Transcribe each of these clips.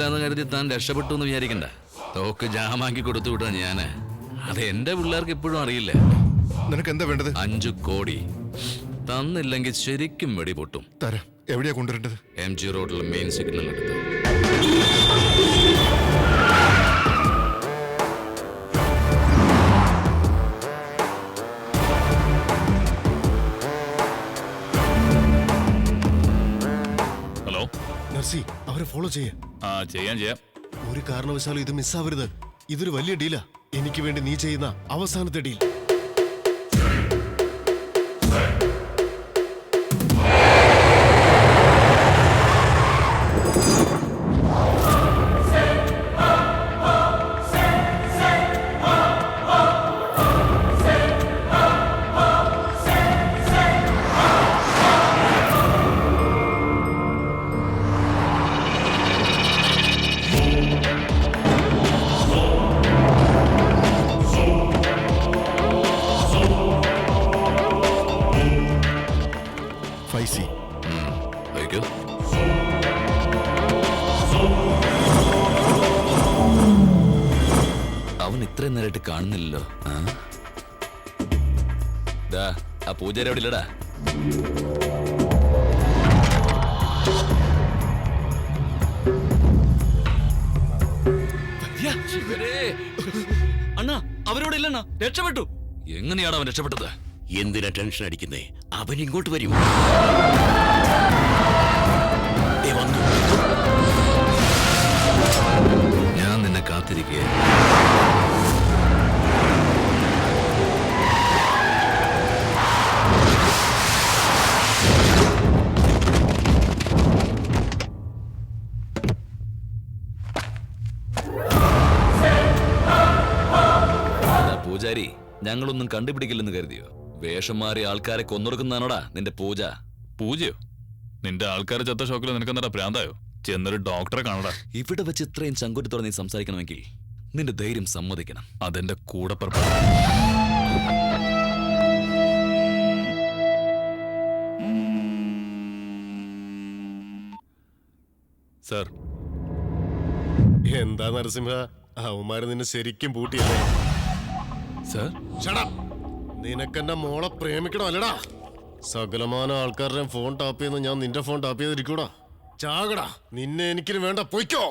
എന്ന് കരുതി താൻ രക്ഷപ്പെട്ടു എന്ന് വിചാരിക്കണ്ട. തോക്ക് ജാമാക്കി കൊടുത്തു വിട്ടാ ഞാന്. അത് എന്റെ പിള്ളേർക്ക് ഇപ്പോഴും അറിയില്ല. നിനക്ക് എന്താ വേണ്ടത്? 5 കോടി തന്നില്ലെങ്കിൽ ശരിക്കും വെടി പൊട്ടും. തരാം. എവിടെയാ കൊണ്ടുവരേണ്ടത്? MG റോഡിൽ മെയിൻ സിഗ്നൽ എടുത്ത്. ഹലോ നർസി, അവരെ ഫോളോ ചെയ്യേ. ചെയ്യാം. ഒരു കാരണവശാലും ഇത് മിസ്സാവരുത്. ഇതൊരു വലിയ ഡീലാ. എനിക്ക് വേണ്ടി നീ ചെയ്യുന്ന അവസാനത്തെ ഡീൽ. അവൻ ഇത്രയും നേരമായിട്ട് കാണുന്നില്ലല്ലോ. ആ പൂജാരി അവിടെ ഇല്ലടാ. അണ്ണാ അവരോട് ഇല്ലണ്ണ, രക്ഷപ്പെട്ടു. എങ്ങനെയാണ് അവൻ രക്ഷപ്പെട്ടത്? എന്തിനാ ടെൻഷൻ അടിക്കുന്നേ? അവൻ ഇങ്ങോട്ട് വരും. ഞാൻ നിന്നെ കാത്തിരിക്കുക. പൂജാരി, ഞങ്ങളൊന്നും കണ്ടുപിടിക്കില്ലെന്ന് കരുതിയോ? വേഷം മാറി ആൾക്കാരെ കൊന്നൊടുക്കുന്നതാണോടാ നിന്റെ പൂജ? പൂജയോ? നിന്റെ ആൾക്കാരെ ചത്ത ഷോക്കിൽ നിനക്കെന്താ ഭ്രാന്തായോ? ചെന്നൊരു ഡോക്ടറെ കാണടാ. ഇവിടെ വെച്ച് ഇത്രയും ചങ്കുറ്റത്തോടെ നീ സംസാരിക്കണമെങ്കിൽ നിന്റെ ധൈര്യം സമ്മതിക്കണം. അതെന്റെ കൂടെ പുറപ്പെടും. സർ. എന്താ നരസിംഹ, അവന്മാര് നിന്നെ ശരിക്കും പൂട്ടിയല്ലേ? സർ, നിനക്കെന്റെ മോളെ പ്രേമിക്കണോ അല്ലടാ? സകലമാന ആൾക്കാരുടെ ഫോൺ ടാപ്പ് ചെയ്യുന്ന ഞാൻ നിന്റെ ഫോൺ ടാപ്പ് ചെയ്തിരിക്കൂടാ. ചാകടാ, നിന്നെ എനിക്കിന് വേണ്ട, പൊയ്ക്കോ.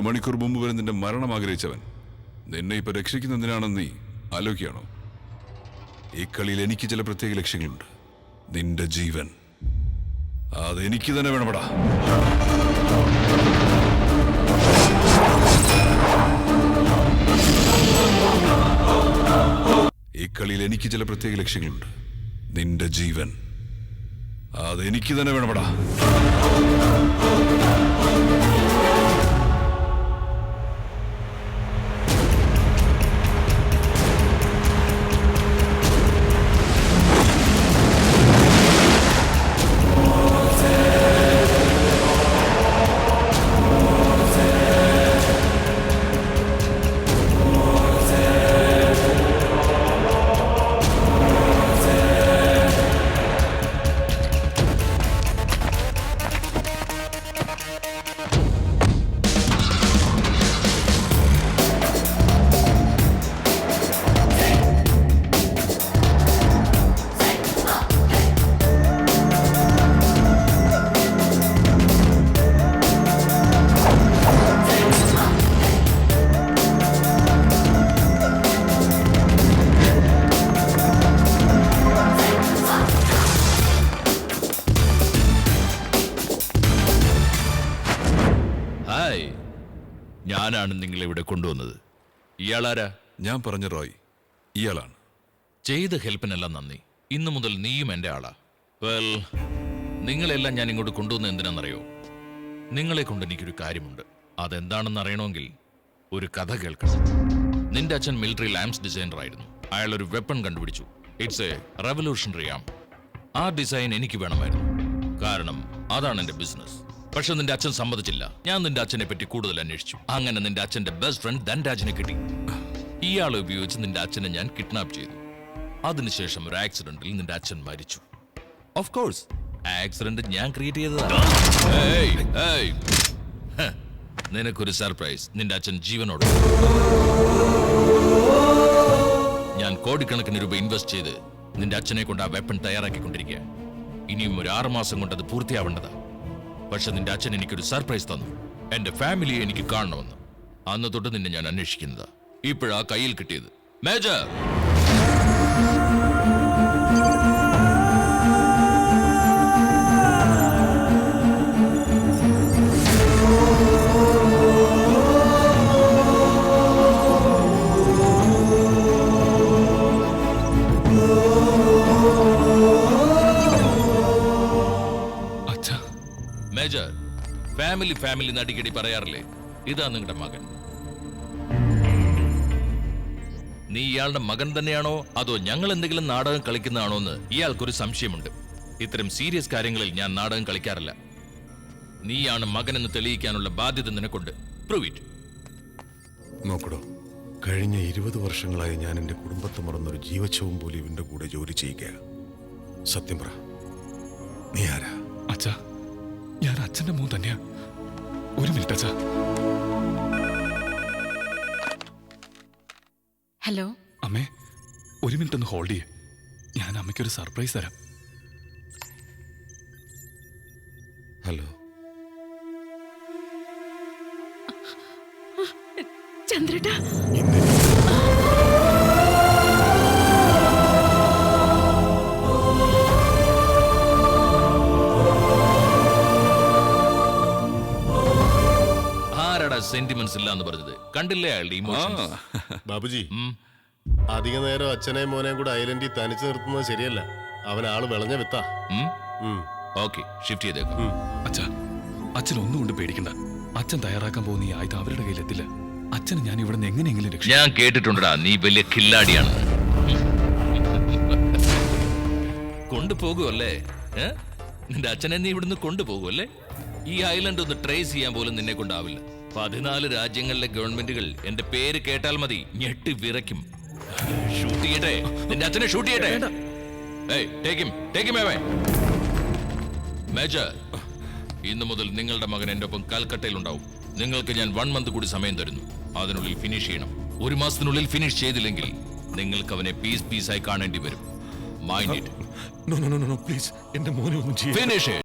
അരമണിക്കൂർ മുമ്പ് വരെ നിന്റെ മരണം ആഗ്രഹിച്ചവൻ നിന്നെ ഇപ്പൊ രക്ഷിക്കുന്നതിനാണെന്ന് നീ ആലോചിക്കുകയാണോ? ഈ കളിയിൽ എനിക്ക് ചില പ്രത്യേക ലക്ഷ്യങ്ങളുണ്ട്. നിന്റെ ജീവൻ അതെനിക്ക് തന്നെ വേണമടാ. ഈ കളിയിൽ എനിക്ക് ചില പ്രത്യേക ലക്ഷ്യങ്ങളുണ്ട്. നിന്റെ ജീവൻ അതെനിക്ക് തന്നെ വേണമടാ. ഞാനാണ് നിങ്ങളെ ഇവിടെ കൊണ്ടുവന്നത്. ഇയാളാരാ? ഞാൻ പറഞ്ഞ റോയ് ഇയാളാണ്. ചെയ്ത ഹെൽപ്പിനെല്ലാം നന്ദി. ഇന്നു മുതൽ നീയും എൻ്റെ ആളാ. വെൽ, നിങ്ങളെല്ലാം ഞാൻ ഇങ്ങോട്ട് കൊണ്ടുവന്നത് എന്തിനാണെന്നറിയോ? നിങ്ങളെ കൊണ്ട് എനിക്കൊരു കാര്യമുണ്ട്. അതെന്താണെന്ന് അറിയണമെങ്കിൽ ഒരു കഥ കേൾക്കണം. നിന്റെ അച്ഛൻ മിലിറ്ററി ലാംപ്സ് ഡിസൈനർ ആയിരുന്നു. അയാൾ ഒരു വെപ്പൺ കണ്ടുപിടിച്ചു. ഇറ്റ്സ് എ റെവല്യൂഷണറി ആം. ആ ഡിസൈൻ എനിക്ക് വേണമായിരുന്നു, കാരണം അതാണ് എൻ്റെ ബിസിനസ്. പക്ഷെ നിന്റെ അച്ഛൻ സമ്മതിച്ചില്ല. ഞാൻ നിന്റെ അച്ഛനെ പറ്റി കൂടുതൽ അന്വേഷിച്ചു. അങ്ങനെ നിന്റെ അച്ഛന്റെ ബെസ്റ്റ് ഫ്രണ്ട് ധൻരാജിനെ കിട്ടി. ഇയാളെ ഉപയോഗിച്ച് നിന്റെ അച്ഛനെ ഞാൻ കിഡ്നാപ്പ് ചെയ്തു. അതിനുശേഷം ഒരു ആക്സിഡന്റിൽ നിന്റെ അച്ഛൻ മരിച്ചു. ഓഫ് കോഴ്സ് ആക്സിഡന്റ് ഞാൻ ക്രിയേറ്റ് ചെയ്തതാണ്. നിനക്കൊരു സർപ്രൈസ്. നിന്റെ അച്ഛൻ ജീവനോട്. ഞാൻ കോടിക്കണക്കിന് രൂപ ഇൻവെസ്റ്റ് ചെയ്ത് നിന്റെ അച്ഛനെ കൊണ്ട് ആ വെപ്പൺ തയ്യാറാക്കിക്കൊണ്ടിരിക്കുക. ഇനിയും ഒരു 6 മാസം കൊണ്ട് അത് പൂർത്തിയാവേണ്ടതാ. പക്ഷെ നിന്റെ അച്ഛൻ എനിക്കൊരു സർപ്രൈസ് തന്നു. എന്റെ ഫാമിലിയെ എനിക്ക് കാണണമെന്ന്. അന്ന് തൊട്ട് നിന്നെ ഞാൻ അന്വേഷിക്കുന്നതാ. ഇപ്പോഴാ കയ്യിൽ കിട്ടിയത്. മേജർ, മേജർ, ഫാമിലി നടിക്കടി പറയാറില്ലേ? ഇതാ നിങ്ങളുടെ മകൻ. നീ ഇയാളുടെ മകൻ തന്നെയാണോ അതോ ഞങ്ങൾ എന്തെങ്കിലും നാടകം കളിക്കുന്നതാണോ എന്ന് ഇയാൾക്കൊരു സംശയമുണ്ട്. ഇത്തരം സീരിയസ് കാര്യങ്ങളിൽ ഞാൻ നാടകം കളിക്കാറില്ല. നീയാണ് മകനെന്ന് തെളിയിക്കാനുള്ള ബാധ്യത നിനക്കുണ്ട്. Prove it. നോക്കടോ, കഴിഞ്ഞ 20 വർഷങ്ങളായി ഞാൻ എൻ്റെ കുടുംബത്തെ മറന്നൊരു ജീവച്ഛവും പോലും ഇവൻ്റെ കൂടെ ജോലി ചെയ്യുക. സത്യം പറ, നീ ആരാ? അച്ഛാ, ഞാൻ അച്ഛന്റെ മോൻ തന്നെയാ. ഒരു മിനിറ്റ് അച്ഛാ. ഹലോ അമ്മേ, ഒരു മിനിറ്റ് ഒന്ന് ഹോൾഡ് ചെയ്യേ. ഞാൻ അമ്മയ്ക്കൊരു സർപ്രൈസ് തരാം. ഹലോ, ചന്ദ്രേട്ടാ. സെന്റിമെന്റ്സ് ഇല്ല എന്ന് പറഞ്ഞത് കണ്ടില്ലേ അയാളുടെ ഇമോഷൻസ്? ബാബുജി, അധിക നേരം അച്ഛനെയും മോനെയും കൂടെ ഐലൻഡിൽ തനിച്ചു നിർത്തുന്നത് ശരിയല്ല. അവൻ ആള് വിളഞ്ഞ വിത്താ. ഓക്കെ, ഷിഫ്റ്റ് ചെയ്തേക്കും. അച്ഛാ, അച്ഛൻ ഒന്നും കൊണ്ട് പേടിക്കണ്ട. അച്ഛൻ തയ്യാറാക്കാൻ പോകുന്ന ഈ ആയുധം അവരുടെ കയ്യിലെത്തില്ല. അച്ഛന് ഞാൻ ഇവിടെ നിന്ന് എങ്ങനെയെങ്കിലും രക്ഷിക്കും. ഞാൻ കേട്ടിട്ടുണ്ടടാ നീ വലിയ കില്ലാടിയാണെന്ന്. കൊണ്ടുപോകുമല്ലേ? നിന്റെ അച്ഛനെ നീ ഇവിടുന്ന് കൊണ്ടുപോകുമല്ലേ? ഈ ഐലൻഡ് ഒന്ന് ട്രേസ് ചെയ്യാൻ പോലും നിന്നെ കൊണ്ടാവില്ല. 14 രാജ്യങ്ങളിലെ ഗവൺമെന്റുകൾ എന്റെ പേര് കേട്ടാൽ മതി ഞെട്ടി വിറയ്ക്കും. ഷൂട്ട് ചെയ്യട്ടെ? നിന്റെ അച്ഛനെ ഷൂട്ട് ചെയ്യട്ടെ? മേജർ, ഇന്നു മുതൽ നിങ്ങളുടെ മകൻ എന്റെ ഒപ്പം കൽക്കട്ടയിൽ ഉണ്ടാവും. നിങ്ങൾക്ക് ഞാൻ 1 മന്ത് കൂടി സമയം തരുന്നു. അതിനുള്ളിൽ ഫിനിഷ് ചെയ്യണം. 1 മാസത്തിനുള്ളിൽ ഫിനിഷ് ചെയ്തില്ലെങ്കിൽ നിങ്ങൾക്ക് അവനെ പീസായി കാണേണ്ടി വരും. Mind it. പ്ലീസ്, എന്റെ മോനെ ഒന്നും ചെയ്യരുത്. ഫിനിഷ്.